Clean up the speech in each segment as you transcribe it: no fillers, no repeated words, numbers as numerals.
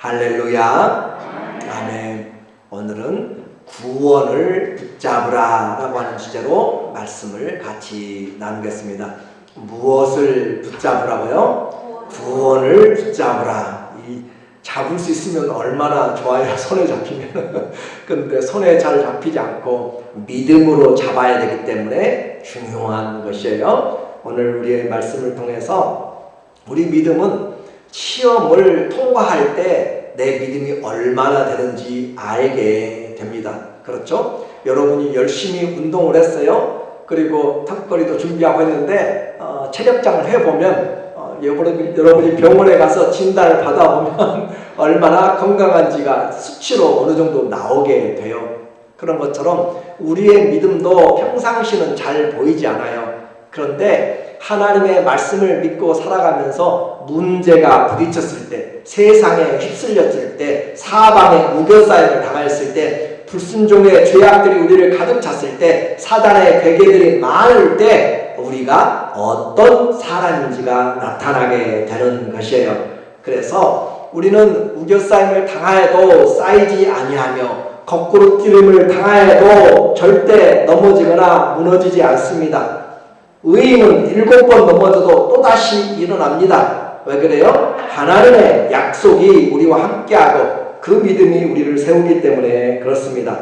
할렐루야. 아멘. 오늘은 구원을 붙잡으라 라고 하는 주제로 말씀을 같이 나누겠습니다. 무엇을 붙잡으라고요? 구원을 붙잡으라. 잡을 수 있으면 얼마나 좋아요. 손에 잡히면. 근데 손에 잘 잡히지 않고 믿음으로 잡아야 되기 때문에 중요한 것이에요. 오늘 우리의 말씀을 통해서 우리 믿음은 시험을 통과할 때 내 믿음이 얼마나 되는지 알게 됩니다. 그렇죠? 여러분이 열심히 운동을 했어요. 그리고 턱걸이도 준비하고 했는데 체력장을 해보면 여러분이 병원에 가서 진단을 받아보면 얼마나 건강한지가 수치로 어느 정도 나오게 돼요. 그런 것처럼 우리의 믿음도 평상시는 잘 보이지 않아요. 그런데 하나님의 말씀을 믿고 살아가면서 문제가 부딪혔을 때, 세상에 휩쓸렸을 때, 사방에 우겨싸임을 당했을 때, 불순종의 죄악들이 우리를 가득 찼을 때, 사단의 괴계들이 많을 때 우리가 어떤 사람인지가 나타나게 되는 것이에요. 그래서 우리는 우겨싸임을 당하여도 쌓이지 아니하며 거꾸로 뛰림을 당하여도 절대 넘어지거나 무너지지 않습니다. 의인은 7번 넘어져도 또다시 일어납니다. 왜 그래요? 하나님의 약속이 우리와 함께하고 그 믿음이 우리를 세우기 때문에 그렇습니다.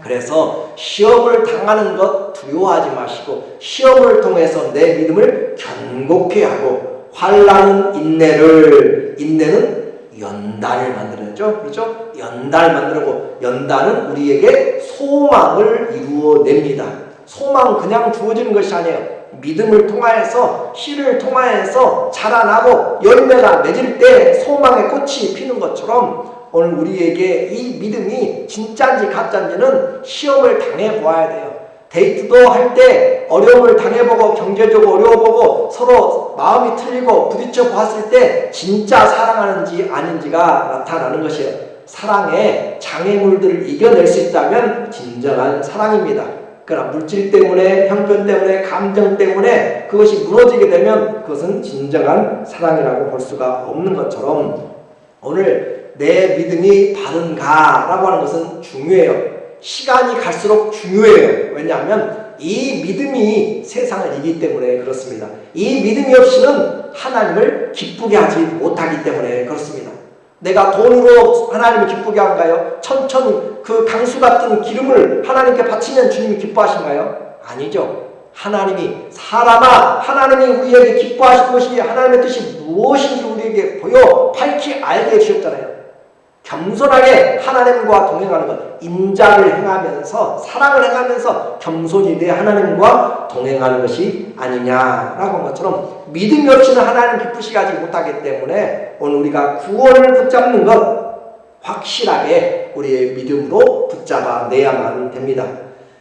그래서 시험을 당하는 것 두려워하지 마시고 시험을 통해서 내 믿음을 견고케 하고 환난은 인내는 연단을 만들어내죠. 그렇죠? 연단을 만들고 연단은 우리에게 소망을 이루어냅니다. 소망은 그냥 주어지는 것이 아니에요. 믿음을 통하여서 씨를 통하여서 자라나고 열매가 맺을 때 소망의 꽃이 피는 것처럼 오늘 우리에게 이 믿음이 진짜인지 가짜인지는 시험을 당해보아야 돼요. 데이트도 할 때 어려움을 당해보고 경제적으로 어려워보고 서로 마음이 틀리고 부딪혀 보았을 때 진짜 사랑하는지 아닌지가 나타나는 것이에요. 사랑의 장애물들을 이겨낼 수 있다면 진정한 사랑입니다. 그러나 물질 때문에, 형편 때문에, 감정 때문에 그것이 무너지게 되면 그것은 진정한 사랑이라고 볼 수가 없는 것처럼 오늘 내 믿음이 바른가라고 하는 것은 중요해요. 시간이 갈수록 중요해요. 왜냐하면 이 믿음이 세상을 이기기 때문에 그렇습니다. 이 믿음이 없이는 하나님을 기쁘게 하지 못하기 때문에 그렇습니다. 내가 돈으로 하나님을 기쁘게 한가요? 천천 그 강수 같은 기름을 하나님께 바치면 주님이 기뻐하신가요? 아니죠. 하나님이 사람아 하나님이 우리에게 기뻐하신 것이 하나님의 뜻이 무엇인지 우리에게 보여 밝히 알게 해주셨잖아요. 겸손하게 하나님과 동행하는 것, 인자를 행하면서 사랑을 행하면서 겸손히 내 하나님과 동행하는 것이 아니냐라고 한 것처럼 믿음이 없이는 하나님 기쁘시게 하지 못하기 때문에 오늘 우리가 구원을 붙잡는 것 확실하게 우리의 믿음으로 붙잡아 내야만 됩니다.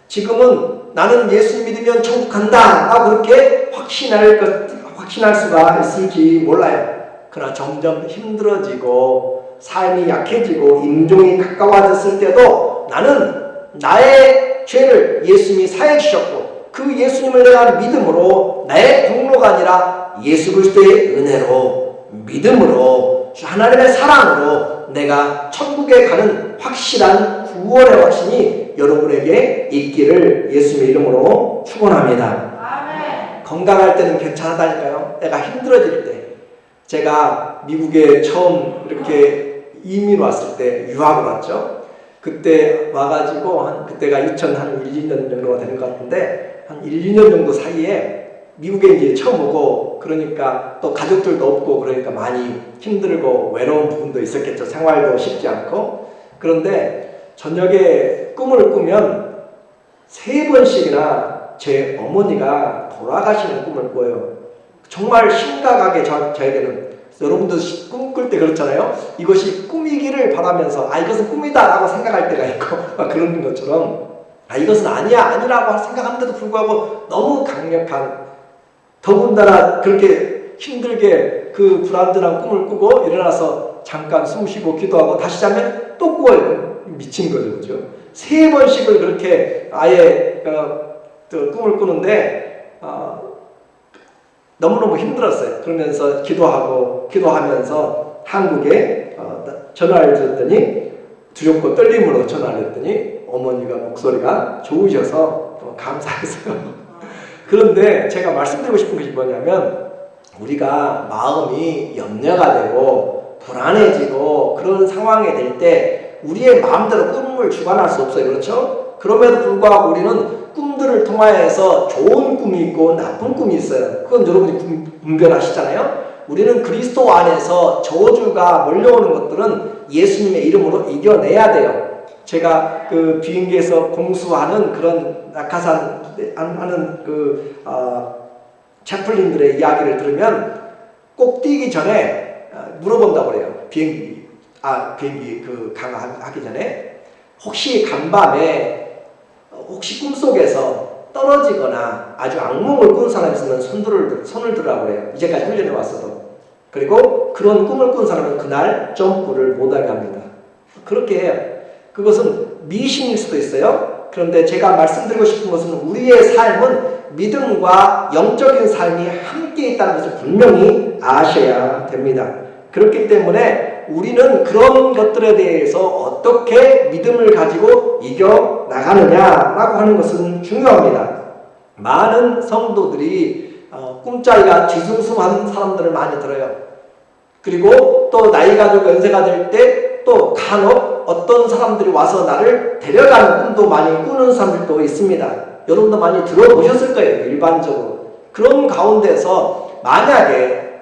지금은 나는 예수 믿으면 천국 간다 라고 그렇게 확신할 수가 있을지 몰라요. 그러나 점점 힘들어지고 삶이 약해지고 임종이 가까워졌을 때도 나는 나의 죄를 예수님이 사해 주셨고 그 예수님을 내가 믿음으로 나의 공로가 아니라 예수 그리스도의 은혜로 믿음으로 하나님의 사랑으로 내가 천국에 가는 확실한 구원의 확신이 여러분에게 있기를 예수님의 이름으로 축원합니다. 아멘. 건강할 때는 괜찮다니까요. 내가 힘들어질 때 제가 미국에 처음 이렇게 이민 왔을 때 유학을 왔죠. 그때 와가지고 그때가 2001년 정도가 되는 것 같은데 한 1, 2년 정도 사이에 미국에 이제 처음 오고 그러니까 또 가족들도 없고 그러니까 많이 힘들고 외로운 부분도 있었겠죠. 생활도 쉽지 않고. 그런데 저녁에 꿈을 꾸면 3번씩이나 제 어머니가 돌아가시는 꿈을 꿔요. 정말 심각하게 저에게는 여러분도 꿈 꿀 때 그렇잖아요. 이것이 꿈이기를 바라면서 이것은 꿈이다 라고 생각할 때가 있고 그런 것처럼 이것은 아니라고 생각하는데도 불구하고 너무 강력한 더군다나 그렇게 힘들게 그 불안전한 꿈을 꾸고 일어나서 잠깐 숨 쉬고 기도하고 다시 자면 또 꾸어요. 미친 거죠. 그죠? 3번씩을 그렇게 아예 꿈을 꾸는데 너무너무 힘들었어요. 그러면서 기도하면서 한국에 전화를 드렸더니 두렵고 떨림으로 전화를 했더니 어머니가 목소리가 좋으셔서 감사했어요. 그런데 제가 말씀드리고 싶은 것이 뭐냐면 우리가 마음이 염려가 되고 불안해지고 그런 상황이 될 때 우리의 마음대로 꿈을 주관할 수 없어요. 그렇죠? 그럼에도 불구하고 우리는 꿈들을 통하여서 좋은 꿈이 있고 나쁜 꿈이 있어요. 그건 여러분이 분별하시잖아요. 우리는 그리스도 안에서 저주가 몰려오는 것들은 예수님의 이름으로 이겨내야 돼요. 제가 그 비행기에서 공수하는 그런 낙하산 하는 채플린들의 이야기를 들으면 꼭 뛰기 전에 물어본다고 그래요. 비행기 강하기 전에 혹시 간밤에 혹시 꿈속에서 떨어지거나 아주 악몽을 꾼 사람이 있으면 손을 들으라고 그래요. 이제까지 훈련해 왔어도. 그리고 그런 꿈을 꾼 사람은 그날 점프를 못하게 합니다. 그렇게 해요. 그것은 미신일 수도 있어요. 그런데 제가 말씀드리고 싶은 것은 우리의 삶은 믿음과 영적인 삶이 함께 있다는 것을 분명히 아셔야 됩니다. 그렇기 때문에 우리는 그런 것들에 대해서 어떻게 믿음을 가지고 이겨나가느냐라고 하는 것은 중요합니다. 많은 성도들이 꿈자리가 뒤숭숭한 사람들을 많이 들어요. 그리고 또 나이가 들고 연세가 될 때 또 간혹 어떤 사람들이 와서 나를 데려가는 꿈도 많이 꾸는 사람들도 있습니다. 여러분도 많이 들어보셨을 거예요. 일반적으로. 그런 가운데서 만약에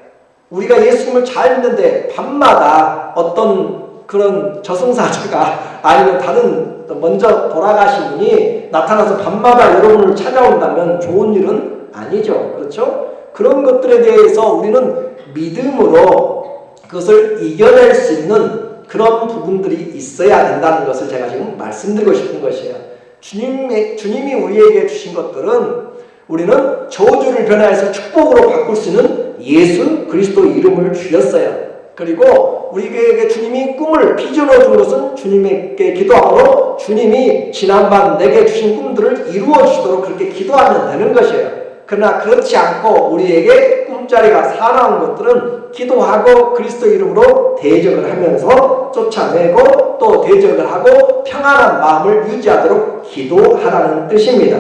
우리가 예수님을 잘 믿는데 밤마다 어떤 그런 저승사자가 아니면 다른 먼저 돌아가신 분이 나타나서 밤마다 여러분을 찾아온다면 좋은 일은 아니죠. 그렇죠? 그런 것들에 대해서 우리는 믿음으로 그것을 이겨낼 수 있는 그런 부분들이 있어야 된다는 것을 제가 지금 말씀드리고 싶은 것이에요. 주님이 우리에게 주신 것들은 우리는 저주를 변화해서 축복으로 바꿀 수 있는 예수 그리스도 이름을 주셨어요. 그리고 우리에게 주님이 꿈을 비전을 준 것은 주님에게 기도함으로 주님이 지난밤 내게 주신 꿈들을 이루어 주시도록 그렇게 기도하면 되는 것이에요. 그러나 그렇지 않고 우리에게 꿈자리가 사나운 것들은 기도하고 그리스도 이름으로 대적을 하면서 쫓아내고 또 대적을 하고 평안한 마음을 유지하도록 기도하라는 뜻입니다.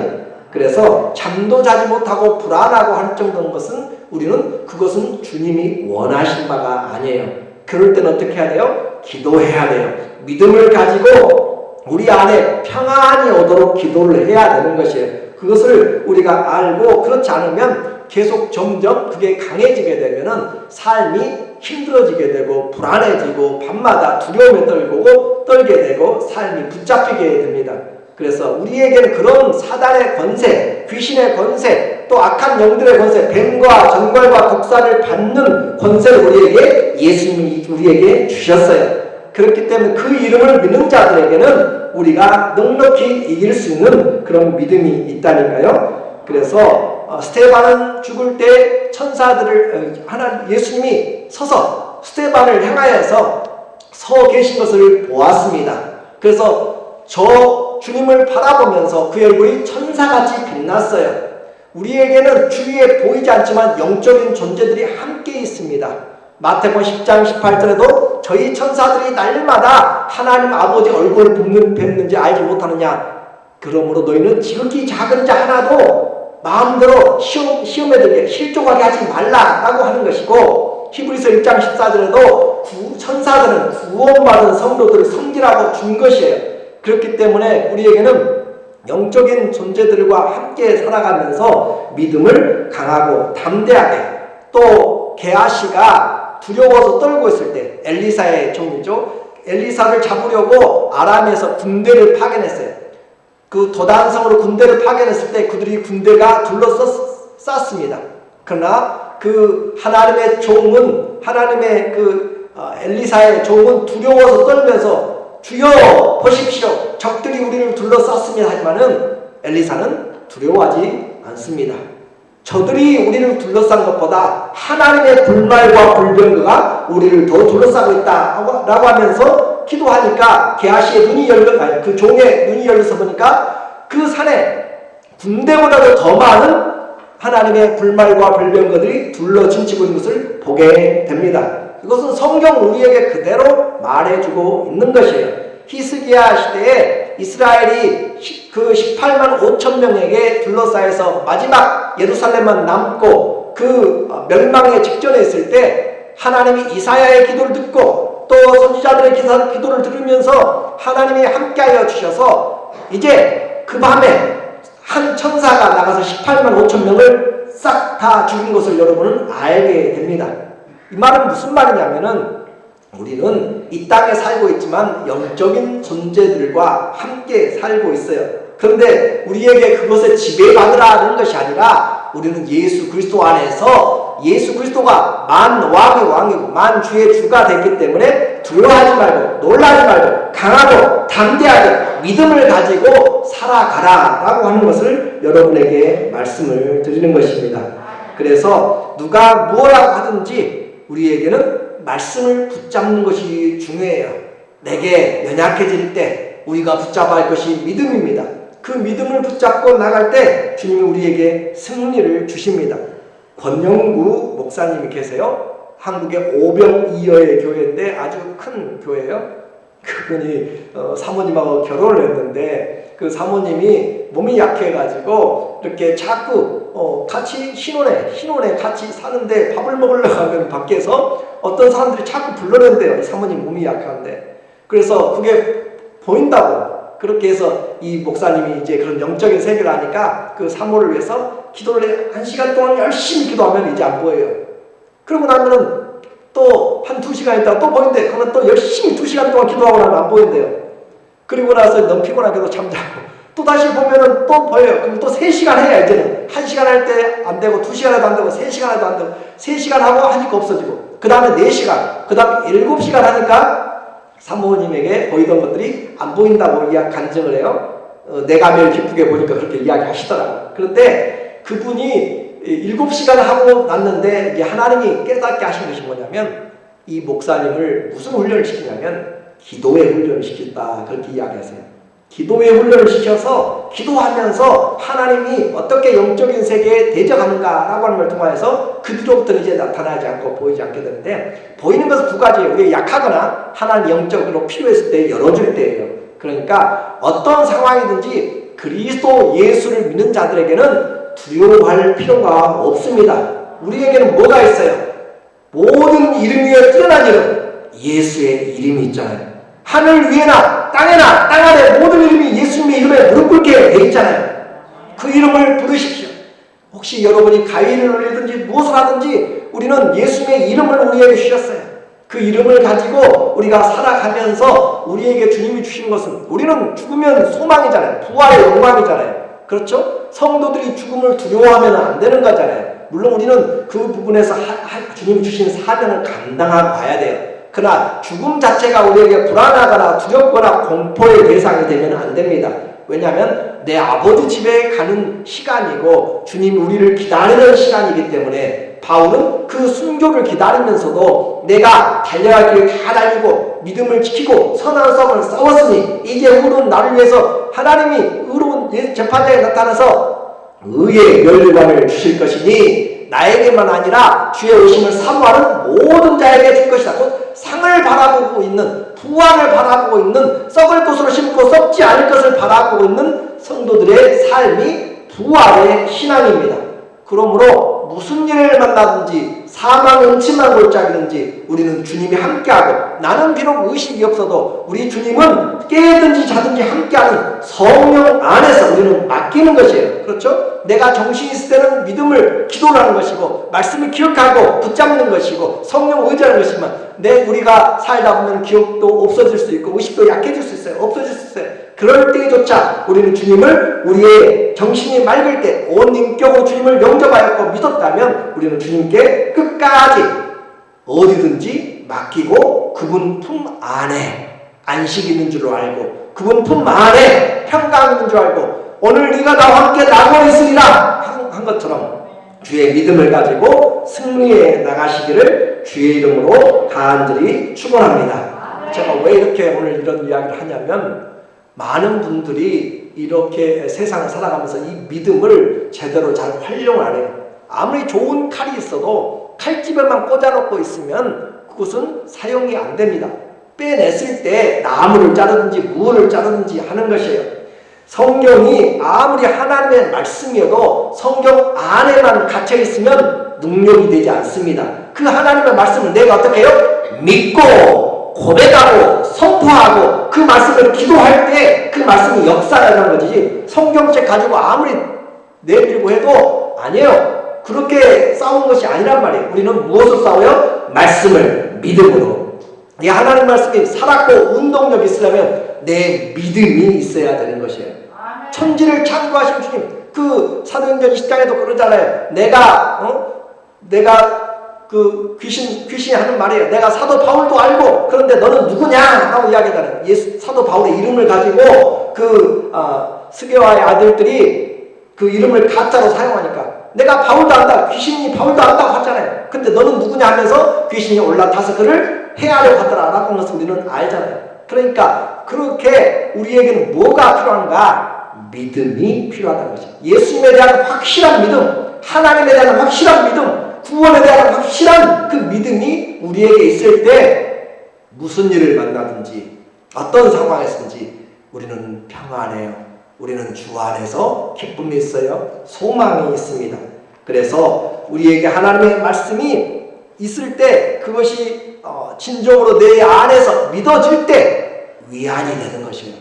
그래서 잠도 자지 못하고 불안하고 할 정도인 것은 우리는 그것은 주님이 원하신 바가 아니에요. 그럴 때는 어떻게 해야 돼요? 기도해야 돼요. 믿음을 가지고 우리 안에 평안이 오도록 기도를 해야 되는 것이에요. 그것을 우리가 알고 그렇지 않으면 계속 점점 그게 강해지게 되면은 삶이 힘들어지게 되고 불안해지고 밤마다 두려움에 떨게 되고 삶이 붙잡히게 됩니다. 그래서 우리에게는 그런 사단의 권세, 귀신의 권세, 또 악한 영들의 권세, 뱀과 전갈과 독사를 받는 권세를 예수님이 우리에게 주셨어요. 그렇기 때문에 그 이름을 믿는 자들에게는 우리가 넉넉히 이길 수 있는 그런 믿음이 있다니까요. 그래서 스데반은 죽을 때 천사들을 예수님이 서서 스데반을 향하여서 서 계신 것을 보았습니다. 그래서 저 주님을 바라보면서 그의 얼굴이 천사같이 빛났어요. 우리에게는 주위에 보이지 않지만 영적인 존재들이 함께 있습니다. 마태복음 10장 18절에도 저희 천사들이 날마다 하나님 아버지 얼굴을 뵙는지 알지 못하느냐. 그러므로 너희는 지극히 작은 자 하나도 마음대로 시험에 들게 실족하게 하지 말라라고 하는 것이고, 히브리서 1장 14절에도 천사들은 구원받은 성도들을 섬기라고 준 것이에요. 그렇기 때문에 우리에게는 영적인 존재들과 함께 살아가면서 믿음을 강하고 담대하게, 또 게하시가 두려워서 떨고 있을 때, 엘리사의 종이죠. 엘리사를 잡으려고 아람에서 군대를 파견했어요. 그 도단성으로 군대를 파견했을 때 그들이 군대가 둘러쌌습니다. 그러나 그 하나님의 종은, 하나님의 엘리사의 종은 두려워서 떨면서 주여 보십시오, 적들이 우리를 둘러쌌습니다 하지만은 엘리사는 두려워하지 않습니다. 저들이 우리를 둘러싼 것보다 하나님의 불말과 불병거가 우리를 더 둘러싸고 있다 라고 하면서 기도하니까 게하시의 눈이 그 종의 눈이 열려서 보니까 그 산에 군대보다도 더 많은 하나님의 불말과 불병거들이 둘러 진치고 있는 것을 보게 됩니다. 이것은 성경 우리에게 그대로 말해주고 있는 것이에요. 히스기야 시대에 이스라엘이 그 18만 5천 명에게 둘러싸여서 마지막 예루살렘만 남고 그 멸망의 직전에 있을 때 하나님이 이사야의 기도를 듣고 또 선지자들의 기도를 들으면서 하나님이 함께하여 주셔서 이제 그 밤에 한 천사가 나가서 18만 5천 명을 싹 다 죽인 것을 여러분은 알게 됩니다. 이 말은 무슨 말이냐면은 우리는 이 땅에 살고 있지만 영적인 존재들과 함께 살고 있어요. 그런데 우리에게 그것에 지배받으라는 것이 아니라 우리는 예수 그리스도 안에서 예수 그리스도가 만왕의 왕이고 만주의 주가 됐기 때문에 두려워하지 말고 놀라지 말고 강하고 담대하게 믿음을 가지고 살아가라 라고 하는 것을 여러분에게 말씀을 드리는 것입니다. 그래서 누가 무엇라고 하든지 우리에게는 말씀을 붙잡는 것이 중요해요. 내게 연약해질 때 우리가 붙잡아야 할 것이 믿음입니다. 그 믿음을 붙잡고 나갈 때 주님이 우리에게 승리를 주십니다. 권영구 목사님이 계세요. 한국의 오병이어의 교회인데 아주 큰 교회예요. 그분이 사모님하고 결혼을 했는데 그 사모님이 몸이 약해가지고 이렇게 자꾸 같이 신혼에 같이 사는데 밥을 먹으려고 하면 밖에서 어떤 사람들이 자꾸 불러낸대요. 이 사모님 몸이 약한데. 그래서 그게 보인다고. 그렇게 해서 이 목사님이 이제 그런 영적인 세계를 하니까 그 사모를 위해서 기도를 해. 1시간 동안 열심히 기도하면 이제 안 보여요. 그러고 나면은 또 한 2시간 있다가 또 보인대. 그러면 또 열심히 2시간 동안 기도하고 나면 안 보인대요. 그리고 나서 너무 피곤하게도 잠자고 또 다시 보면은 또 보여요. 그럼 또 3시간 해야 이제는 1시간 할 때 안 되고 2시간 해도 안 되고 3시간 해도 안 되고 3시간 하고 하니까 없어지고 그 다음에 4시간 그 다음에 7시간 하니까 사모님에게 보이던 것들이 안 보인다고 간증을 해요. 내가 매일 기쁘게 보니까 그렇게 이야기하시더라고요. 그런데 그분이 7시간 하고 났는데 이제 하나님이 깨닫게 하신 것이 뭐냐면 이 목사님을 무슨 훈련을 시키냐면 기도의 훈련을 시켰다 그렇게 이야기하세요. 기도의 훈련을 시켜서 기도하면서 하나님이 어떻게 영적인 세계에 대적하는가라고 하는 걸 통해서 그 뒤로부터는 이제 나타나지 않고 보이지 않게 되는데 보이는 것은 2가지예요. 우리가 약하거나 하나님 영적으로 필요했을 때 열어줄 때예요. 그러니까 어떤 상황이든지 그리스도 예수를 믿는 자들에게는 두려워할 필요가 없습니다. 우리에게는 뭐가 있어요? 모든 이름 위에 뛰어난 이름 예수의 이름이 있잖아요. 하늘 위에나 땅에나 땅 아래 모든 이름이 예수님의 이름에 무릎 꿇게 돼 있잖아요. 그 이름을 부르십시오. 혹시 여러분이 가위를 올리든지 무엇을 하든지 우리는 예수님의 이름을 우리에게 주셨어요. 그 이름을 가지고 우리가 살아가면서 우리에게 주님이 주신 것은 우리는 죽으면 소망이잖아요. 부활의 영광이잖아요. 그렇죠? 성도들이 죽음을 두려워하면 안 되는 거잖아요. 물론 우리는 그 부분에서 주님이 주신 사명을 감당하고 가야 돼요. 그러나 죽음 자체가 우리에게 불안하거나 두렵거나 공포의 대상이 되면 안 됩니다. 왜냐하면 내 아버지 집에 가는 시간이고 주님이 우리를 기다리는 시간이기 때문에 바울은 그 순교를 기다리면서도 내가 달려갈 길을 다 달리고 믿음을 지키고 선한 싸움을 싸웠으니 이제 후로는 나를 위해서 하나님이 의로운 재판장에 나타나서 의의 멸류관을 주실 것이니 나에게만 아니라 주의 오심을 사모하는 모든 자에게 줄 것이다. 곧 상을 바라보고 있는 부활을 바라보고 있는 썩을 것으로 심고 썩지 않을 것을 바라보고 있는 성도들의 삶이 부활의 신앙입니다. 그러므로 무슨 일을 만나든지 사망 음침한 골짜기든지 우리는 주님이 함께하고 나는 비록 의식이 없어도 우리 주님은 깨든지 자든지 함께하는 성령 안에서 우리는 맡기는 것이에요. 그렇죠? 내가 정신이 있을 때는 믿음을 기도를 하는 것이고 말씀을 기억하고 붙잡는 것이고 성령 의지하는 것이지만 우리가 살다 보면 기억도 없어질 수 있고 의식도 약해질 수 있어요. 없어질 수 있어요. 그럴 때조차 우리는 주님을 우리의 정신이 맑을 때 온 인격으로 주님을 영접하였고 믿었다면 우리는 주님께 끝까지 어디든지 맡기고 그분 품 안에 안식이 있는 줄 알고 그분 품 안에 평강이 있는 줄 알고 오늘 네가 나와 함께 나고 있으리라 한 것처럼 주의 믿음을 가지고 승리해 나가시기를 주의 이름으로 간절히 축원합니다. 제가 왜 이렇게 오늘 이런 이야기를 하냐면 많은 분들이 이렇게 세상을 살아가면서 이 믿음을 제대로 잘 활용을 안 해요. 아무리 좋은 칼이 있어도 칼집에만 꽂아놓고 있으면 그것은 사용이 안 됩니다. 빼냈을 때 나무를 자르든지 무를 자르든지 하는 것이에요. 성경이 아무리 하나님의 말씀이어도 성경 안에만 갇혀 있으면 능력이 되지 않습니다. 그 하나님의 말씀을 내가 어떻게 해요? 믿고 고백하고 선포하고 그 말씀을 기도할 때 그 말씀이 역사하는 거지, 성경책 가지고 아무리 내밀고 해도 아니에요. 그렇게 싸우는 것이 아니란 말이에요. 우리는 무엇을 싸워요? 말씀을 믿음으로. 이 하나님 말씀이 살았고 운동력이 있으려면 내 믿음이 있어야 되는 것이에요. 천지를 창조하신 주님, 그 사도행전 10장에도 그러잖아요. 내가 그 귀신이 하는 말이에요. 내가 사도 바울도 알고, 그런데 너는 누구냐? 하고 이야기하잖아요. 사도 바울의 이름을 가지고 스게와의 아들들이 그 이름을 가짜로 사용하니까 내가 바울도 안다, 귀신이 바울도 안다고 하잖아요. 근데 너는 누구냐 하면서 귀신이 올라타서 그를 해하려고 하더라 라고 하는 것을 우리는 알잖아요. 그러니까 그렇게 우리에게는 뭐가 필요한가? 믿음이 필요하다는 것이죠. 예수님에 대한 확실한 믿음, 하나님에 대한 확실한 믿음, 구원에 대한 확실한 그 믿음이 우리에게 있을 때 무슨 일을 만나든지 어떤 상황에서든지 우리는 평안해요. 우리는 주 안에서 기쁨이 있어요. 소망이 있습니다. 그래서 우리에게 하나님의 말씀이 있을 때 그것이 진정으로 내 안에서 믿어질 때 위안이 되는 것이에요.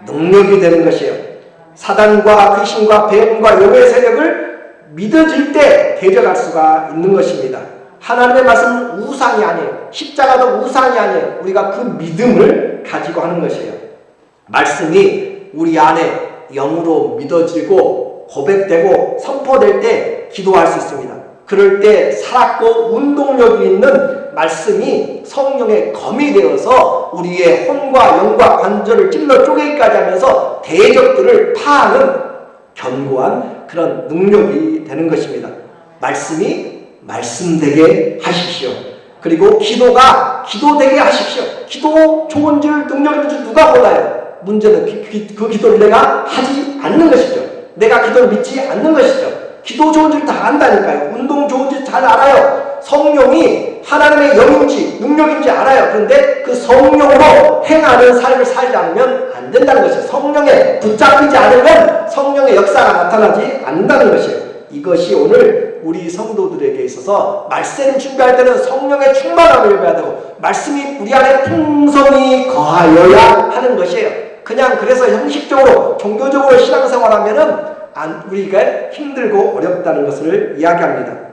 능력이 되는 것이에요. 사단과 귀신과 뱀과 욕의 세력을 믿어질 때 대적할 수가 있는 것입니다. 하나님의 말씀은 우상이 아니에요. 십자가도 우상이 아니에요. 우리가 그 믿음을 가지고 하는 것이에요. 말씀이 우리 안에 영으로 믿어지고 고백되고 선포될 때 기도할 수 있습니다. 그럴 때 살았고 운동력이 있는 말씀이 성령의 검이 되어서 우리의 혼과 영과 관절을 찔러 쪼개기까지 하면서 대적들을 파하는 견고한 그런 능력이 되는 것입니다. 말씀이 말씀되게 하십시오. 그리고 기도가 기도되게 하십시오. 기도 좋은 줄 능력인 줄 누가 몰라요. 문제는 그 기도를 내가 하지 않는 것이죠. 내가 기도를 믿지 않는 것이죠. 기도 좋은 줄 다 안다니까요. 운동 좋은 줄 잘 알아요. 성령이 하나님의 영인지 능력인지 알아요. 그런데 그 성령으로 행하는 삶을 살지 않으면 안 된다는 것이에요. 성령에 붙잡히지 않으면 성령의 역사가 나타나지 않는다는 것이에요. 이것이 오늘 우리 성도들에게 있어서 말세를 준비할 때는 성령의 충만함을 입어야 되고 말씀이 우리 안에 풍성히 거하여야 하는 것이에요. 그냥 그래서 형식적으로 종교적으로 신앙생활하면은 우리가 힘들고 어렵다는 것을 이야기합니다.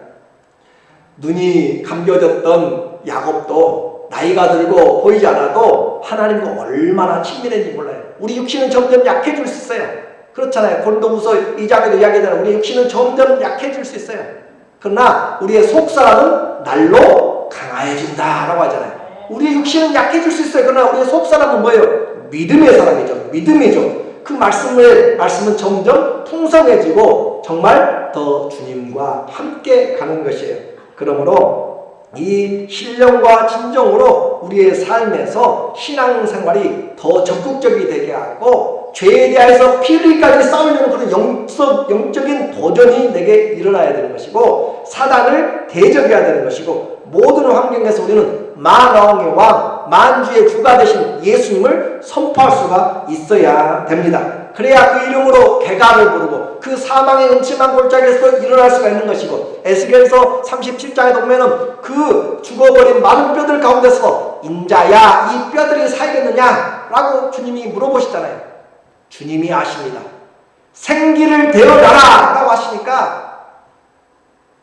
눈이 감겨졌던 야곱도 나이가 들고 보이지 않아도 하나님과 얼마나 친밀했는지 몰라요. 우리 육신은 점점 약해질 수 있어요. 그렇잖아요. 고린도후서 2장에도 이야기하잖아요. 우리 육신은 점점 약해질 수 있어요. 그러나 우리의 속사람은 날로 강화해진다라고 하잖아요. 우리의 육신은 약해질 수 있어요. 그러나 우리의 속사람은 뭐예요? 믿음의 사람이죠. 믿음이죠. 그 말씀은 점점 풍성해지고 정말 더 주님과 함께 가는 것이에요. 그러므로 이 신령과 진정으로 우리의 삶에서 신앙생활이 더 적극적이 되게 하고 죄에 대해서 피 흘리기까지 싸우려는 그런 영적인 도전이 내게 일어나야 되는 것이고 사단을 대적해야 되는 것이고 모든 환경에서 우리는 만왕의 왕, 만주의 주가 되신 예수님을 선포할 수가 있어야 됩니다. 그래야 그 이름으로 개가를 부르고 그 사망의 음침한 골짜기에서 일어날 수가 있는 것이고 에스겔서 37장에 보면은 그 죽어버린 많은 뼈들 가운데서 인자야 이 뼈들이 살겠느냐 라고 주님이 물어보시잖아요. 주님이 아십니다. 생기를 되어나라 라고 하시니까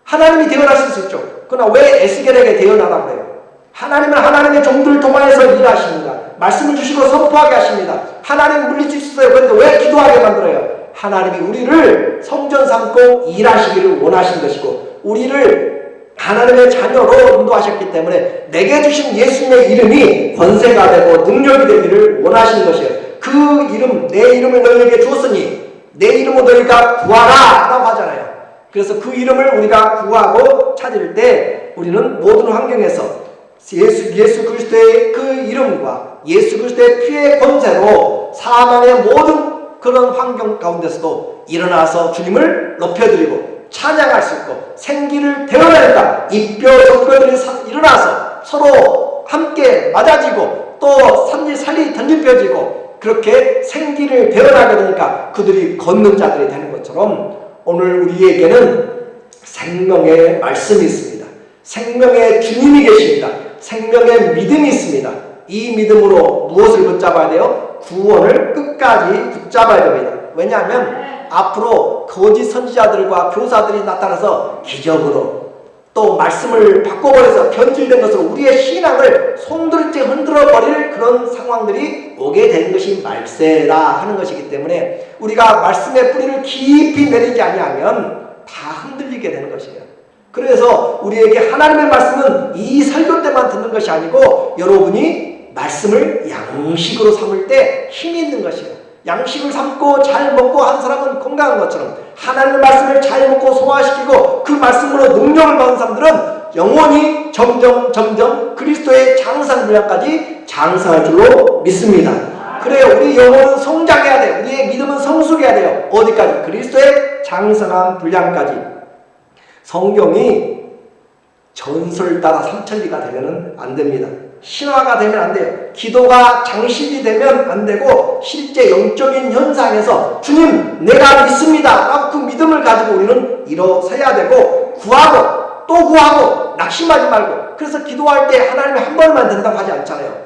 하나님이 되어나실 수 있죠. 그러나 왜 에스겔에게 되어나라고 해요? 하나님은 하나님의 종들을 통하여서 일하십니다. 말씀을 주시고 선포하게 하십니다. 하나님 물리칠 수 있어요. 그런데 왜 기도하게 만들어요? 하나님이 우리를 성전 삼고 일하시기를 원하신 것이고 우리를 하나님의 자녀로 인도하셨기 때문에 내게 주신 예수님의 이름이 권세가 되고 능력이 되기를 원하시는 것이에요. 그 이름, 내 이름을 너희에게 주었으니 내 이름으로 너희가 구하라 라고 하잖아요. 그래서 그 이름을 우리가 구하고 찾을 때 우리는 모든 환경에서 예수 그리스도의 그 이름과 예수 그리스도의 피의 권세로 사망의 모든 그런 환경 가운데서도 일어나서 주님을 높여드리고 찬양할 수 있고 생기를 되어낸다. 이 뼈 저 뼈들이 일어나서 서로 함께 맞아지고 또 살이 던집혀지고 그렇게 생기를 배워나게 되니까 그들이 걷는 자들이 되는 것처럼 오늘 우리에게는 생명의 말씀이 있습니다. 생명의 주님이 계십니다. 생명의 믿음이 있습니다. 이 믿음으로 무엇을 붙잡아야 돼요? 구원을 끝까지 붙잡아야 됩니다. 왜냐하면 앞으로 거짓 선지자들과 교사들이 나타나서 기적으로 또 말씀을 바꿔버려서 변질된 것으로 우리의 신앙을 송두리째 흔들어 버릴 그런 상황들이 오게 되는 것이 말세라 하는 것이기 때문에 우리가 말씀의 뿌리를 깊이 내리지 아니하면 다 흔들리게 되는 것이에요. 그래서 우리에게 하나님의 말씀은 이 설교 때만 듣는 것이 아니고 여러분이 말씀을 양식으로 삼을 때 힘이 있는 것이에요. 양식을 삼고 잘 먹고 한 사람은 건강한 것처럼 하나님의 말씀을 잘 먹고 소화시키고 그 말씀으로 능력을 받은 사람들은 영원히 점점 그리스도의 장성 분량까지 장성할 줄로 믿습니다. 그래요. 우리 영혼은 성장해야 돼요. 우리의 믿음은 성숙해야 돼요. 어디까지? 그리스도의 장성한 분량까지. 성경이 전설 따라 삼천리가 되면 안 됩니다. 신화가 되면 안 돼요. 기도가 장식이 되면 안 되고 실제 영적인 현상에서 주님 내가 믿습니다 라고 그 믿음을 가지고 우리는 일어서야 되고 구하고 또 구하고 낙심하지 말고. 그래서 기도할 때 하나님이 한 번만 된다고 하지 않잖아요.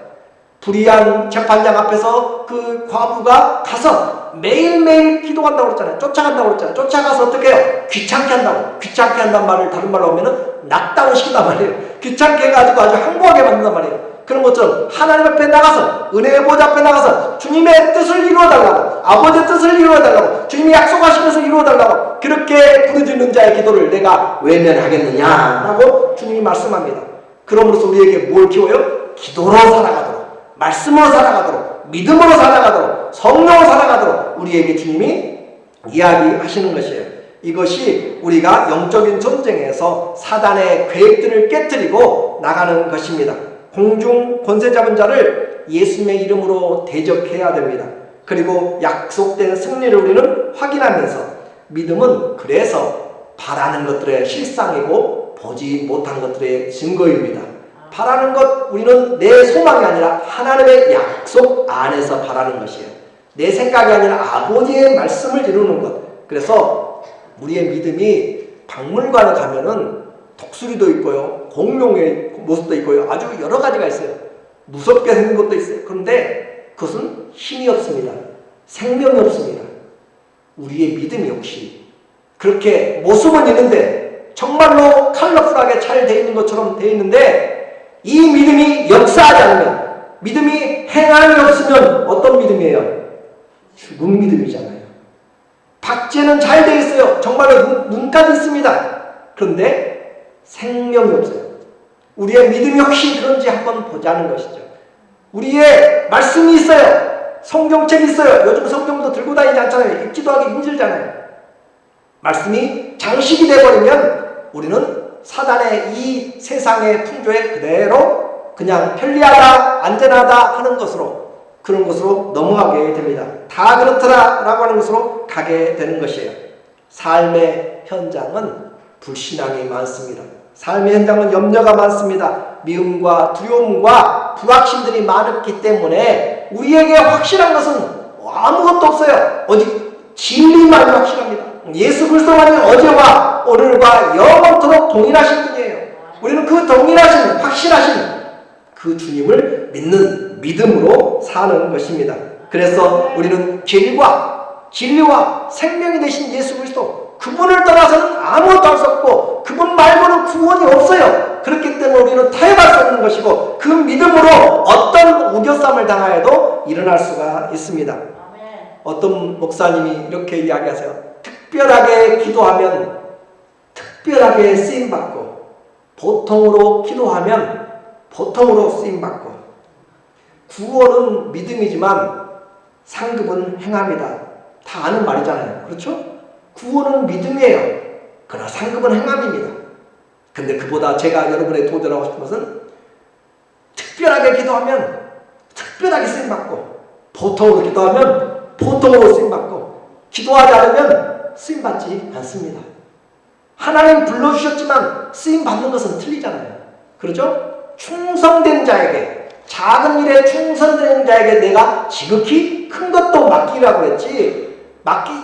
불의한 재판장 앞에서 그 과부가 가서 매일매일 기도한다고 그랬잖아요. 쫓아간다고 그랬잖아요. 쫓아가서 어떻게 해요? 귀찮게 한다고. 귀찮게 한단 말을 다른 말로 하면은 낙다운 시킨단 말이에요. 귀찮게 해가지고 아주 항복하게 만든단 말이에요. 그런 것처럼 하나님 앞에 나가서 은혜의 보좌 앞에 나가서 주님의 뜻을 이루어달라고, 아버지의 뜻을 이루어달라고, 주님이 약속하신 것을 이루어달라고 그렇게 부르짖는 자의 기도를 내가 외면하겠느냐라고 주님이 말씀합니다. 그러므로서 우리에게 뭘 키워요? 기도로 살아가도록, 말씀으로 살아가도록, 믿음으로 살아가도록, 성령으로 살아가도록 우리에게 주님이 이야기하시는 것이에요. 이것이 우리가 영적인 전쟁에서 사단의 계획들을 깨뜨리고 나가는 것입니다. 공중 권세 잡은 자를 예수님의 이름으로 대적해야 됩니다. 그리고 약속된 승리를 우리는 확인하면서 믿음은 그래서 바라는 것들의 실상이고 보지 못한 것들의 증거입니다. 바라는 것, 우리는 내 소망이 아니라 하나님의 약속 안에서 바라는 것이에요. 내 생각이 아니라 아버지의 말씀을 이루는 것. 그래서 우리의 믿음이 박물관에 가면은 독수리도 있고요, 공룡의 모습도 있고요, 아주 여러 가지가 있어요. 무섭게 생긴 것도 있어요. 그런데 그것은 힘이 없습니다. 생명이 없습니다. 우리의 믿음 역시 그렇게 모습은 있는데 정말로 컬러풀하게 잘 되어 있는 것처럼 되어 있는데 이 믿음이 역사하지 않으면, 믿음이 행함이 없으면 어떤 믿음이에요? 죽은 믿음이잖아요. 박제는 잘 되어 있어요. 정말로 눈까지 있습니다. 그런데 생명이 없어요. 우리의 믿음 역시 그런지 한번 보자는 것이죠. 우리의 말씀이 있어요. 성경책이 있어요. 요즘 성경도 들고 다니지 않잖아요. 읽지도 하기 힘들잖아요. 말씀이 장식이 되어버리면 우리는 사단의 이 세상의 풍조에 그대로 그냥 편리하다, 안전하다 하는 것으로, 그런 것으로 넘어가게 됩니다. 다 그렇더라 라고 하는 것으로 가게 되는 것이에요. 삶의 현장은 불신앙이 많습니다. 삶의 현장은 염려가 많습니다. 미움과 두려움과 불확신들이 많기 때문에 우리에게 확실한 것은 아무것도 없어요. 오직 진리만 확실합니다. 예수 그리스도만이 어제와 오늘과 영원토록 동일하신 분이에요. 우리는 그 동일하신, 확실하신 그 주님을 믿는 믿음으로 사는 것입니다. 그래서 우리는 길과 진리와 생명이 되신 예수 그리스도, 그분을 떠나서는 아무것도 할 수 없고 그분 말고는 구원이 없어요. 그렇기 때문에 우리는 타협할 수 없는 것이고 그 믿음으로 어떤 우겨쌈을 당하여도 일어날 수가 있습니다. 어떤 목사님이 이렇게 이야기하세요. 특별하게 기도하면 특별하게 쓰임받고, 보통으로 기도하면 보통으로 쓰임받고. 구원은 믿음이지만 상급은 행함이다. 다 아는 말이잖아요. 그렇죠? 구원은 믿음이에요. 그러나 상급은 행함입니다. 근데 그보다 제가 여러분의 도전하고 싶은 것은 특별하게 기도하면 특별하게 쓰임받고, 보통으로 기도하면 보통으로 쓰임받고, 기도하지 않으면 쓰임받지 않습니다. 하나님 불러주셨지만 쓰임받는 것은 틀리잖아요. 그렇죠? 충성된 자에게, 작은 일에 충성된 자에게 내가 지극히 큰 것도 맡기라고 했지,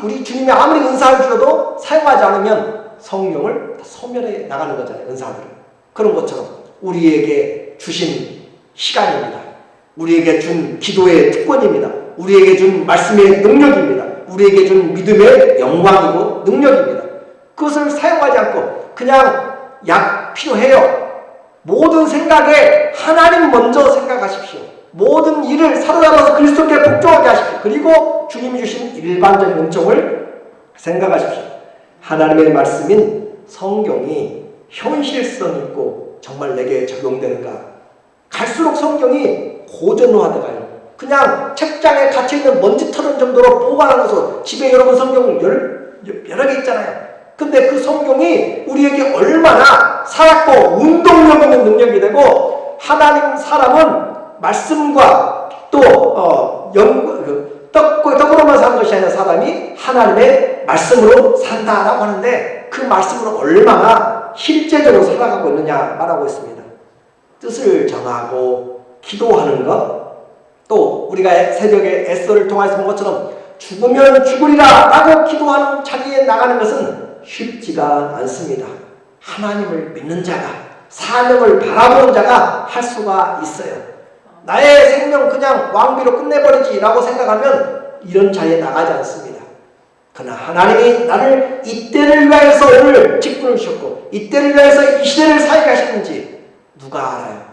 우리 주님이 아무리 은사를 주어도 사용하지 않으면 성령을 소멸해 나가는 거잖아요. 은사들은. 그런 것처럼 우리에게 주신 시간입니다. 우리에게 준 기도의 특권입니다. 우리에게 준 말씀의 능력입니다. 우리에게 준 믿음의 영광이고 능력입니다. 그것을 사용하지 않고 그냥 약 필요해요. 모든 생각에 하나님 먼저 생각하십시오. 모든 일을 사로잡아서 그리스도께 복종하게 하십시오. 그리고 주님이 주신 일반적인 은총을 생각하십시오. 하나님의 말씀인 성경이 현실성 있고 정말 내게 적용되는가? 갈수록 성경이 고전화돼가요. 그냥 책장에 갇혀있는 먼지 털은 정도로 보관하면서 집에 여러분 성경 여러 개 있잖아요. 근데 그 성경이 우리에게 얼마나 살았고 운동력 있는 능력이 되고, 하나님 사람은 말씀과 또 떡으로만 사는 것이 아니라 사람이 하나님의 말씀으로 산다라고 하는데, 그 말씀으로 얼마나 실제적으로 살아가고 있느냐 말하고 있습니다. 뜻을 정하고 기도하는 것, 또 우리가 새벽에 에스더를 통해서 본 것처럼 죽으면 죽으리라 라고 기도하는 자리에 나가는 것은 쉽지가 않습니다. 하나님을 믿는 자가, 사명을 바라보는 자가 할 수가 있어요. 나의 생명 그냥 왕비로 끝내버리지 라고 생각하면 이런 자리에 나가지 않습니다. 그러나 하나님이 나를 이때를 위하여서 오늘 직분을 주셨고 이때를 위하여서 이 시대를 살게 하셨는지 누가 알아요?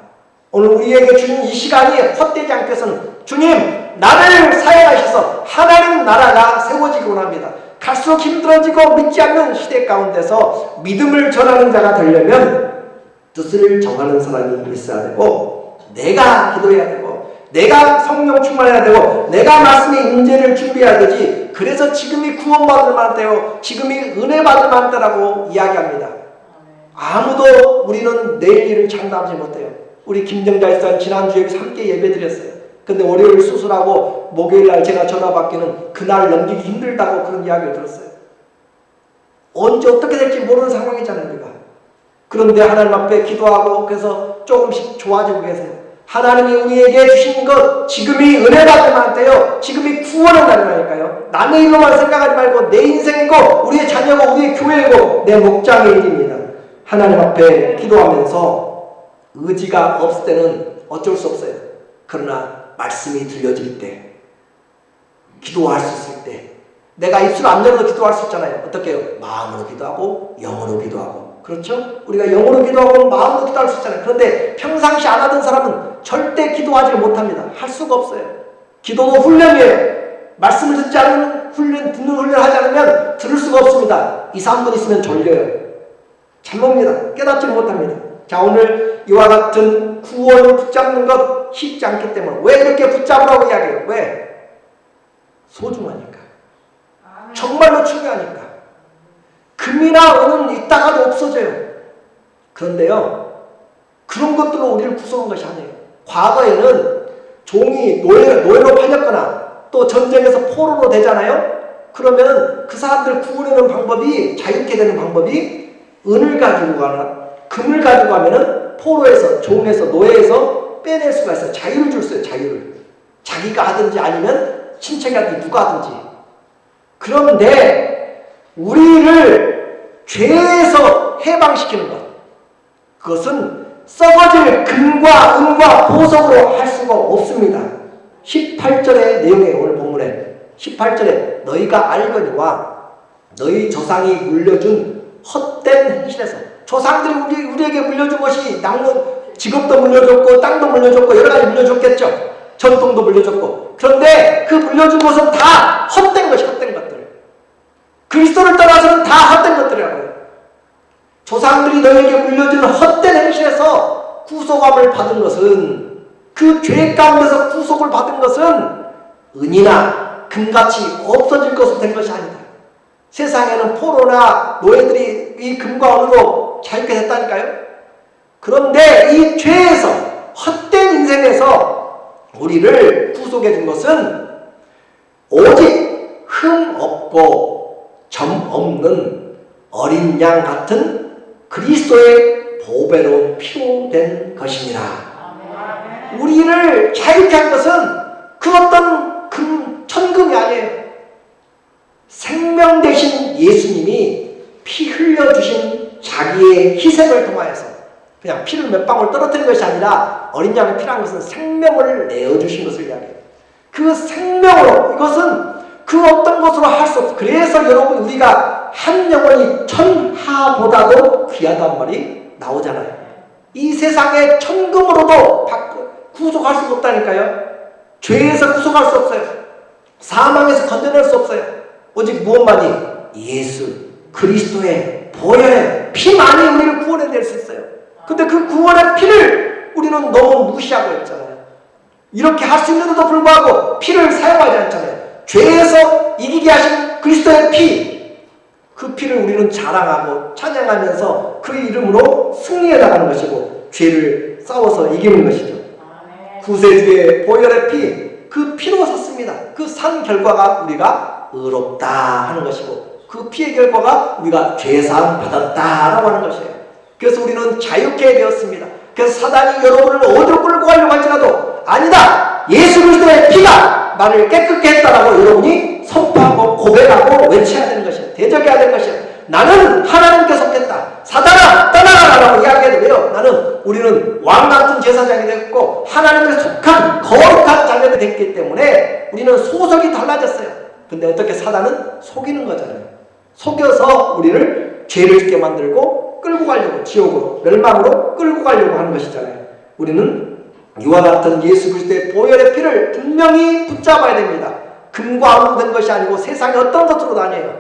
오늘 우리에게 주신 이 시간이 헛되지 않게 해서는 주님 나를 사용하셔서 하나님 나라가 세워지기 원합니다. 갈수록 힘들어지고 믿지 않는 시대 가운데서 믿음을 전하는 자가 되려면 뜻을 정하는 사람이 있어야 되고, 내가 기도해야 되고, 내가 성령 충만해야 되고, 내가 말씀의 임재를 준비해야 되지. 그래서 지금이 구원받을 만하대요, 지금이 은혜 받을 만하다라고 이야기합니다. 아무도 우리는 내일 일을 장담하지 못해요. 우리 김정자 일사는 지난주에 함께 예배드렸어요. 근데 월요일 수술하고 목요일날 제가 전화 받기는 그날 넘기기 힘들다고 그런 이야기를 들었어요. 언제 어떻게 될지 모르는 상황이잖아요, 우리가. 그런데 하나님 앞에 기도하고 그래서 조금씩 좋아지고 계세요. 하나님이 우리에게 주신 것, 지금이 은혜 받을 만한데요, 지금이 구원의 날이라니까요. 남의 일로만 생각하지 말고 내 인생이고 우리의 자녀고 우리의 교회고 내 목장의 일입니다. 하나님 앞에 기도하면서 의지가 없을 때는 어쩔 수 없어요. 그러나 말씀이 들려질 때, 기도할 수 있을 때, 내가 입술 안 열어도 기도할 수 있잖아요. 어떻게 해요? 마음으로 기도하고 영으로 기도하고. 그렇죠? 우리가 영으로 기도하고 마음으로 기도할 수 있잖아요. 그런데 평상시 안 하던 사람은 절대 기도하지 못합니다. 할 수가 없어요. 기도도 훈련이에요. 말씀을 듣지 않으면 듣는 훈련을 하지 않으면 들을 수가 없습니다. 2, 3분 있으면 졸려요. 잠봅니다. 깨닫지 못합니다. 자, 오늘 이와 같은 구원을 붙잡는 것 쉽지 않기 때문에. 왜 이렇게 붙잡으라고 이야기해요? 왜? 소중하니까. 정말로 중요하니까. 금이나 은은 있다가도 없어져요. 그런데요, 그런 것들로 우리를 구성한 것이 아니에요. 과거에는 종이 노예로 팔렸거나 또 전쟁에서 포로로 되잖아요. 그러면 그 사람들 구원하는 방법이, 자유케 되는 방법이 은을 가지고 가나 금을 가지고 가면은 포로에서, 종에서, 노예에서 빼낼 수가 있어요. 자유를 줄 수 있어요. 자유를. 자기가 하든지 아니면 친척이 하든지 누가 하든지. 그런데 우리를 죄에서 해방시키는 것, 그것은 썩어질 금과 은과 보석으로 할 수가 없습니다. 18절의 내용에, 오늘 본문에 18절에 너희가 알거니와 너희 조상이 물려준 헛된 행실에서, 조상들이 우리에게 물려준 것이 직업도 물려줬고 땅도 물려줬고 여러 가지 물려줬겠죠. 전통도 물려줬고. 그런데 그 물려준 것은 다 헛된 것이, 헛된 것들. 그리스도를 떠나서는 다 헛된 것들이라고요. 조상들이 너에게 물려준 헛된 행실에서 구속함을 받은 것은, 그 죄 가운데서 구속을 받은 것은 은이나 금같이 없어질 것으로 된 것이 아니다. 세상에는 포로나 노예들이 이 금과 은으로 자유케 됐다니까요. 그런데 이 죄에서, 헛된 인생에서 우리를 구속해 준 것은 오직 흠 없고 점 없는 어린 양 같은 그리스도의 보배로운 피로 된 것이니라. 우리를 자유케 한 것은 그 어떤 천금이 아니에요. 생명 되신 예수님이 피 흘려주신 자기의 희생을 통하여서 그냥 피를 몇 방울 떨어뜨린 것이 아니라 어린 양의 피라는 것은 생명을 내어주신 것을 이야기해요. 그 생명으로, 이것은 그 어떤 것으로 할 수 없어요. 그래서 여러분, 우리가 한 영혼이 천하보다도 귀하단 말이 나오잖아요. 이 세상의 천금으로도 구속할 수 없다니까요. 죄에서 구속할 수 없어요. 사망에서 건져낼 수 없어요. 오직 무엇만이? 예수 그리스도의 보혈의 피만이 우리를 구원해낼 수 있어요. 근데 그 구원의 피를 우리는 너무 무시하고 있잖아요. 이렇게 할 수 있는데도 불구하고 피를 사용하지 않잖아요. 죄에서 이기게 하신 그리스도의 피, 그 피를 우리는 자랑하고 찬양하면서 그 이름으로 승리해 나가는 것이고 죄를 싸워서 이기는 것이죠. 구세주의 보혈의 피, 그 피로 샀습니다. 그 산 결과가 우리가 의롭다 하는 것이고 그 피의 결과가 우리가 죄사함 받았다라고 하는 것이에요. 그래서 우리는 자유케 되었습니다. 그래서 사단이 여러분을 어디로 끌고 가려고 할지라도 아니다! 예수 그리스도의 피가 나를 깨끗게 했다라고 여러분이 선포하고 고백하고 외쳐야 되는 것이에요. 대적해야 되는 것이에요. 나는 하나님께 속했다. 사단아 떠나가라라고 이야기해도 돼요. 우리는 왕같은 제사장이 됐고 하나님께 속한 거룩한 자녀가 됐기 때문에 우리는 소속이 달라졌어요. 근데 어떻게 사단은 속이는 거잖아요. 속여서 우리를 죄를 짓게 만들고 끌고 가려고, 지옥으로, 멸망으로 끌고 가려고 하는 것이잖아요. 우리는 이와 같은 예수 그리스도의 보혈의 피를 분명히 붙잡아야 됩니다. 금과 암으로 된 것이 아니고 세상의 어떤 것으로도 아니에요.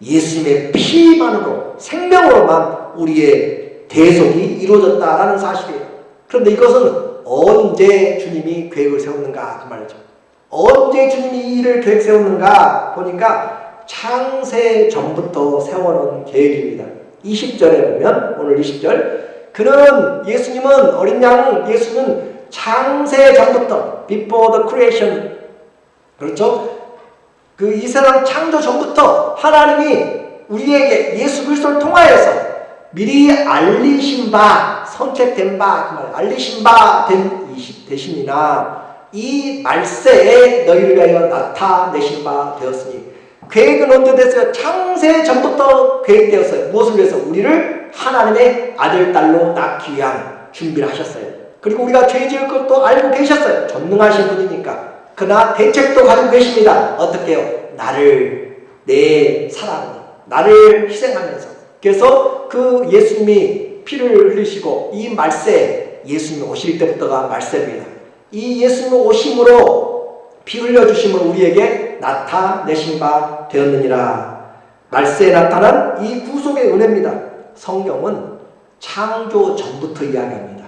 예수님의 피만으로, 생명으로만 우리의 대속이 이루어졌다라는 사실이에요. 그런데 이것은 언제 주님이 계획을 세웠는가 그 말이죠. 언제 주님이 이 일을 계획 세웠는가 보니까 창세 전부터 세워놓은 계획입니다. 20절에 보면, 오늘 20절, 그는, 예수님은, 어린 양 예수는 창세 전부터, before the creation, 그렇죠? 그 이 세상 창조 전부터 하나님이 우리에게 예수 그리스도를 통하여서 미리 알리신 바, 선택된 바, 그 말, 알리신 바 되시니나 이 말세에 너희를 위하여 나타내신 바 되었으니. 계획은 언제 됐어요? 창세 전부터 계획되었어요. 무엇을 위해서? 우리를 하나님의 아들, 딸로 낳기 위한 준비를 하셨어요. 그리고 우리가 죄 지을 것도 알고 계셨어요. 전능하신 분이니까. 그러나 대책도 가지고 계십니다. 어떻게 해요? 나를, 내 사랑으로, 나를 희생하면서. 그래서 그 예수님이 피를 흘리시고 이 말세, 예수님이 오실 때부터가 말세입니다. 이 예수님의 오심으로, 피 흘려주심으로 우리에게 나타내신 바 되었느니라. 말세에 나타난 이 구속의 은혜입니다. 성경은 창조 전부터 이야기합니다.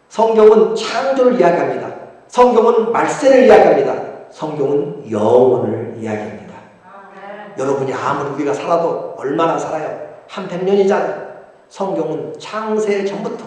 성경은 창조를 이야기합니다. 성경은 말세를 이야기합니다. 성경은 영원을 이야기합니다. 여러분이 아무리 우리가 살아도 얼마나 살아요? 한 100년이잖아요. 성경은 창세 전부터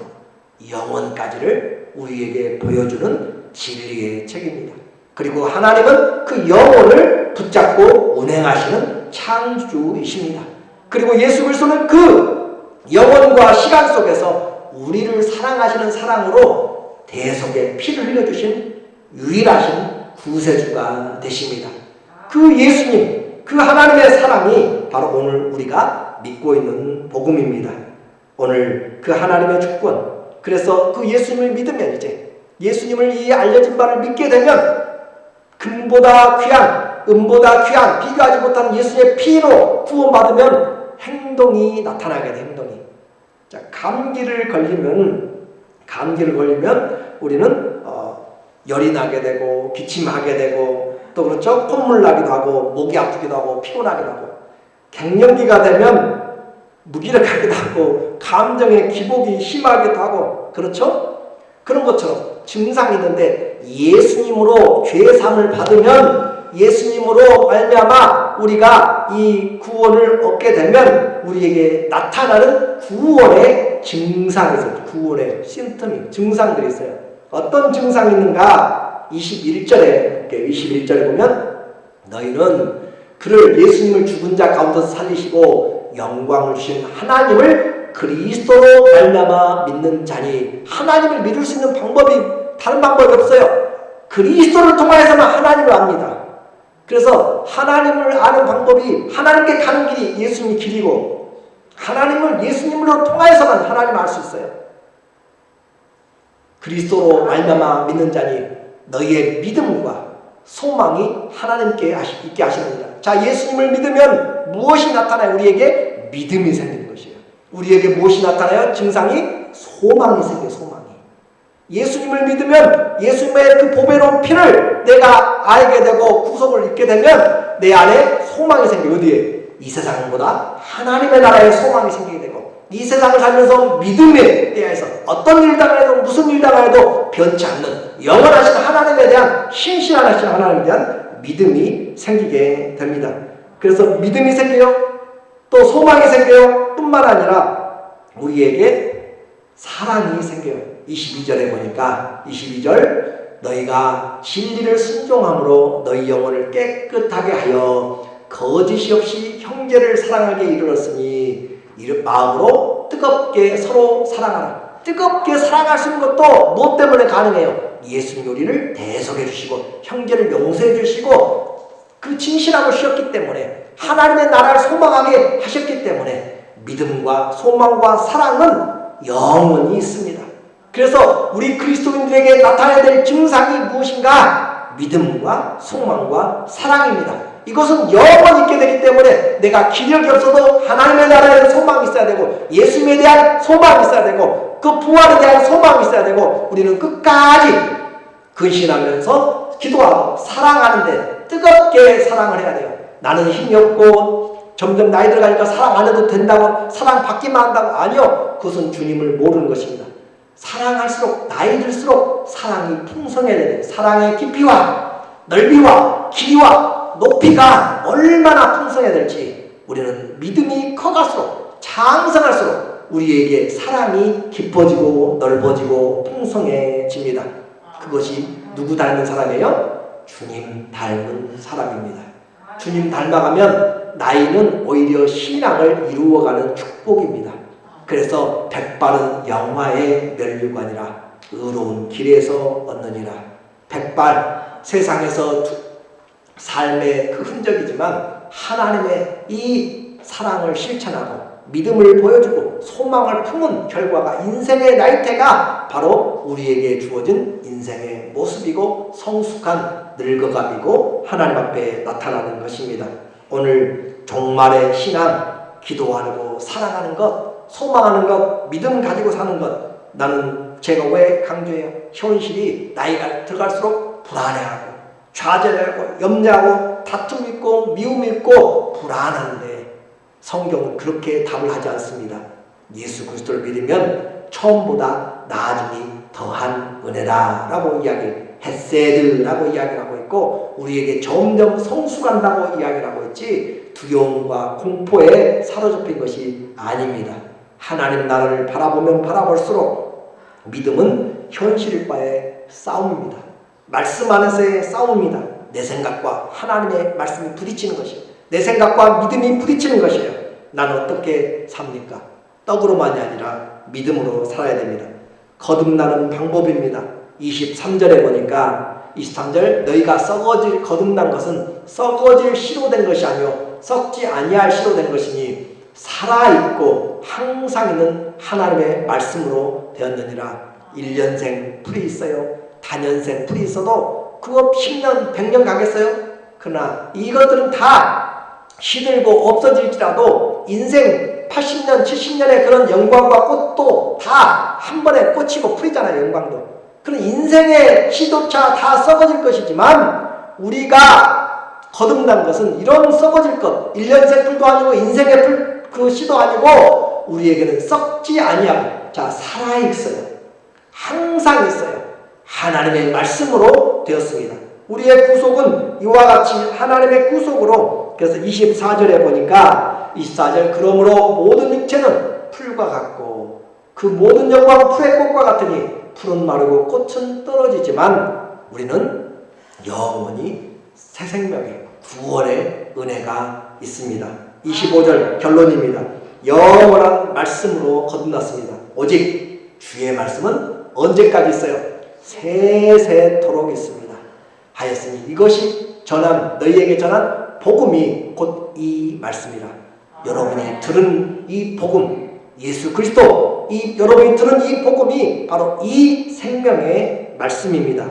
영원까지를 우리에게 보여주는 진리의 책입니다. 그리고 하나님은 그 영혼을 붙잡고 운행하시는 창조주이십니다. 그리고 예수 그리스도는 그 영혼과 시간 속에서 우리를 사랑하시는 사랑으로 대속의 피를 흘려주신 유일하신 구세주가 되십니다. 그 예수님, 그 하나님의 사랑이 바로 오늘 우리가 믿고 있는 복음입니다. 오늘 그 하나님의 주권, 그래서 그 예수님을 믿으면, 이제 예수님을 이 알려진 바를 믿게 되면 금보다 귀한, 은보다 귀한, 비교하지 못한 예수님의 피로 구원받으면 행동이 나타나게 돼. 행동이. 자, 감기를 걸리면 우리는 열이 나게 되고 기침하게 되고 또 그렇죠, 콧물 나기도 하고 목이 아프기도 하고 피곤하기도 하고, 갱년기가 되면 무기력하기도 하고 감정의 기복이 심하기도 하고, 그렇죠? 그런 것처럼 증상이 있는데 예수님으로 죄사함을 받으면, 예수님으로 말미암아 우리가 이 구원을 얻게 되면 우리에게 나타나는 구원의 증상이 있어요. 구원의 심텀이, 증상들이 있어요. 어떤 증상이 있는가? 21절에 보면, 너희는 그를, 예수님을 죽은 자 가운데서 살리시고 영광을 주신 하나님을 그리스도로 말미암아 믿는 자니. 하나님을 믿을 수 있는 방법이 다른 방법이 없어요. 그리스도를 통하여서만 하나님을 압니다. 그래서 하나님을 아는 방법이 하나님께 가는 길이 예수님의 길이고, 하나님을 예수님으로 통하여서만 하나님을 알 수 있어요. 그리스도로 말미암아 믿는 자니 너희의 믿음과 소망이 하나님께 있게 하시느니라. 자, 예수님을 믿으면 무엇이 나타나요? 우리에게 믿음이 생기는 것이에요. 우리에게 무엇이 나타나요? 증상이 소망이 생겨요. 소망이. 예수님을 믿으면 예수님의 그 보배로운 피를 내가 알게 되고 구속을 잊게 되면 내 안에 소망이 생겨요. 어디에? 이 세상보다 하나님의 나라에 소망이 생기게 되고, 이 세상을 살면서 믿음에 대해서 어떤 일 당해도 무슨 일 당해도 변치 않는 영원하신 하나님에 대한, 신실하신 하나님에 대한 믿음이 생기게 됩니다. 그래서 믿음이 생겨요. 또 소망이 생겨요. 뿐만 아니라 우리에게 사랑이 생겨요. 22절에 보니까 22절 너희가 진리를 순종함으로 너희 영혼을 깨끗하게 하여 거짓이 없이 형제를 사랑하게 이르렀으니 마음으로 뜨겁게 서로 사랑하라. 뜨겁게 사랑할 수 있는 것도 뭐 때문에 가능해요? 예수님 우리를 대속해 주시고 형제를 용서해 주시고 그 진실함을 주셨기 때문에, 하나님의 나라를 소망하게 하셨기 때문에 믿음과 소망과 사랑은 영원히 있습니다. 그래서 우리 그리스도인들에게 나타나야 될 증상이 무엇인가? 믿음과 소망과 사랑입니다. 이것은 영원히 있게 되기 때문에 내가 기력이 없어도 하나님의 나라에 대한 소망이 있어야 되고, 예수님에 대한 소망이 있어야 되고, 그 부활에 대한 소망이 있어야 되고, 우리는 끝까지 근신하면서 기도하고 사랑하는데 뜨겁게 사랑을 해야 돼요. 나는 힘이 없고 점점 나이 들어가니까 사랑 안 해도 된다고, 사랑 받기만 한다고. 아니요. 그것은 주님을 모르는 것입니다. 사랑할수록, 나이 들수록 사랑이 풍성해야 돼요. 사랑의 깊이와 넓이와 길이와 높이가 얼마나 풍성해야 될지, 우리는 믿음이 커갈수록, 장성할수록 우리에게 사랑이 깊어지고 넓어지고 풍성해집니다. 그것이 누구 닮은 사람이에요? 주님 닮은 사람입니다. 주님 닮아가면 나이는 오히려 신앙을 이루어가는 축복입니다. 그래서 백발은 영화의 면류관이라 의로운 길에서 얻느니라. 백발, 세상에서 삶의 그 흔적이지만 하나님의 이 사랑을 실천하고 믿음을 보여주고 소망을 품은 결과가, 인생의 나이테가 바로 우리에게 주어진 인생의 모습이고 성숙한 늙어감이고 하나님 앞에 나타나는 것입니다. 오늘 종말의 신앙, 기도하고 사랑하는 것, 소망하는 것, 믿음 가지고 사는 것, 나는 제가 왜 강조해요? 현실이 나이가 들어갈수록 불안해하고 좌절하고 염려하고 다툼 있고 미움 있고 불안한데, 성경은 그렇게 답을 하지 않습니다. 예수 그리스도를 믿으면 처음보다 나아짐이 더한 은혜라 라고 헤세드라고 이야기를 하고 있고, 우리에게 점점 성숙한다고 이야기를 하고 있지 두려움과 공포에 사로잡힌 것이 아닙니다. 하나님 나라를 바라보면 바라볼수록 믿음은 현실과의 싸움입니다. 말씀 안에서의 싸움입니다. 내 생각과 하나님의 말씀이 부딪히는 것이에요. 내 생각과 믿음이 부딪히는 것이에요. 나는 어떻게 삽니까? 떡으로만이 아니라 믿음으로 살아야 됩니다. 거듭나는 방법입니다. 23절에 보니까 23절 너희가 거듭난 것은 썩어질 씨로 된 것이 아니요 썩지 아니할 씨로 된 것이니 살아있고 항상 있는 하나님의 말씀으로 되었느니라. 1년생 풀이 있어요. 다년생 풀이 있어도 그거 10년 100년 가겠어요? 그러나 이것들은 다 시들고 없어질지라도 인생 80년 70년의 그런 영광과 꽃도 다 한 번에 꽃이고 풀이잖아요. 영광도. 그런 인생의 씨조차 다 썩어질 것이지만 우리가 거듭난 것은 이런 썩어질 것, 1년생 풀도 아니고 인생의 풀, 그 씨도 아니고 우리에게는 썩지 아니하고, 자, 살아있어요. 항상 있어요. 하나님의 말씀으로 되었습니다. 우리의 구속은 이와 같이 하나님의 구속으로, 그래서 24절에 보니까 24절 그러므로 모든 육체는 풀과 같고 그 모든 영광은 풀의 꽃과 같으니 풀은 마르고 꽃은 떨어지지만 우리는 영원히 새 생명의 구원의 은혜가 있습니다. 25절 결론입니다. 영원한 말씀으로 거듭났습니다. 오직 주의 말씀은 언제까지 있어요? 세세토록 있습니다. 하였으니 이것이 너희에게 전한 복음이 곧 이 말씀이라. 여러분이 들은 이 복음, 예수 그리스도, 여러분이 들은 이 복음이 바로 이 생명의 말씀입니다.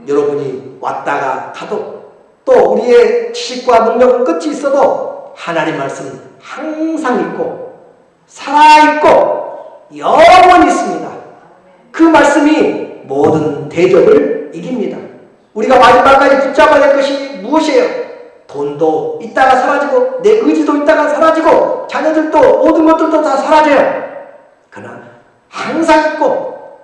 여러분이 왔다가 가도 또 우리의 지식과 능력은 끝이 있어도 하나님 말씀은 항상 있고 살아있고 영원히 있습니다. 그 말씀이 모든 대적을 이깁니다. 우리가 마지막까지 붙잡아야 될 것이 무엇이에요? 돈도 있다가 사라지고 내 의지도 있다가 사라지고 자녀들도 모든 것들도 다 사라져요. 그러나 항상 있고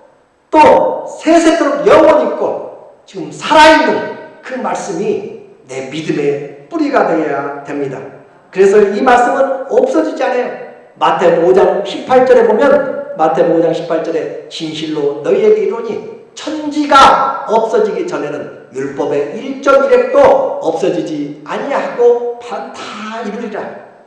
또 세세토록 영원히 있고 지금 살아있는 그 말씀이 내 믿음의 뿌리가 되어야 됩니다. 그래서 이 말씀은 없어지지 않아요. 마태복음 5장 18절에 보면 마태복음 5장 18절에 진실로 너희에게 이르노니 천지가 없어지기 전에는 율법의 1.1획도 없어지지 아니하고 다 이루리라.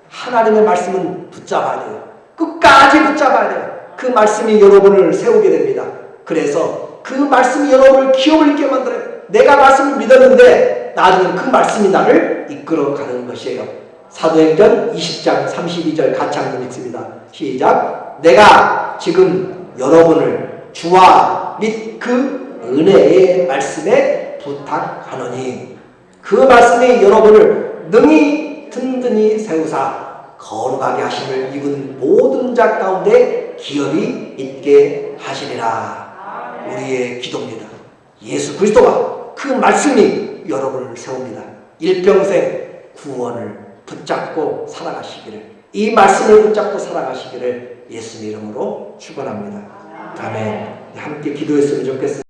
하나님의 말씀은 붙잡아야 돼요. 끝까지 붙잡아야 돼요. 그 말씀이 여러분을 세우게 됩니다. 그래서 그 말씀이 여러분을 기업을 있게 만들어요. 내가 말씀을 믿었는데 나중에 그 말씀이 나를 이끌어가는 것이에요. 사도행전 20장 32절 같이 한번 읽습니다. 시작. 내가 지금 여러분을 주와 및 그 은혜의 말씀에 부탁하노니 그 말씀이 여러분을 능히 든든히 세우사 거룩하게 하심을 입은 모든 자 가운데 기업이 있게 하시리라. 우리의 기도입니다. 예수 그리스도가 그 말씀이 여러분을 세웁니다. 일평생 구원을 붙잡고 살아가시기를, 이 말씀을 붙잡고 살아가시기를 예수님 이름으로 축원합니다. 아멘. 함께 기도했으면 좋겠습니다.